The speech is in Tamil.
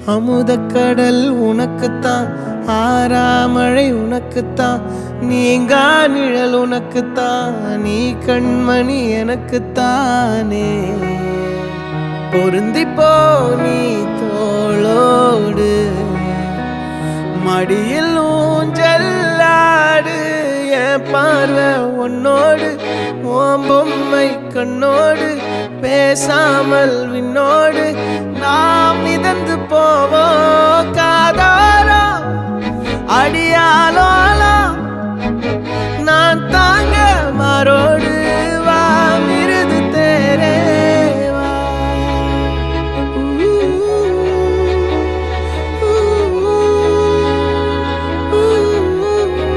அமுதக்கடல் உனக்குத்தான், ஆறாமழை உனக்குத்தான், நீங்கா நிழல் உனக்குத்தான், நீ கண்மணி எனக்குத்தானே. பொருந்திப்போ நீ தோளோடு, மடியில் ஊஞ்சல்லாடு, என் பார்வை உன்னோடு, ஓம் பொம்மை கண்ணோடு, பேசாமல் விண்ணோடு நாம் மிதந்து போவோம் காதாரோ அடியாலோ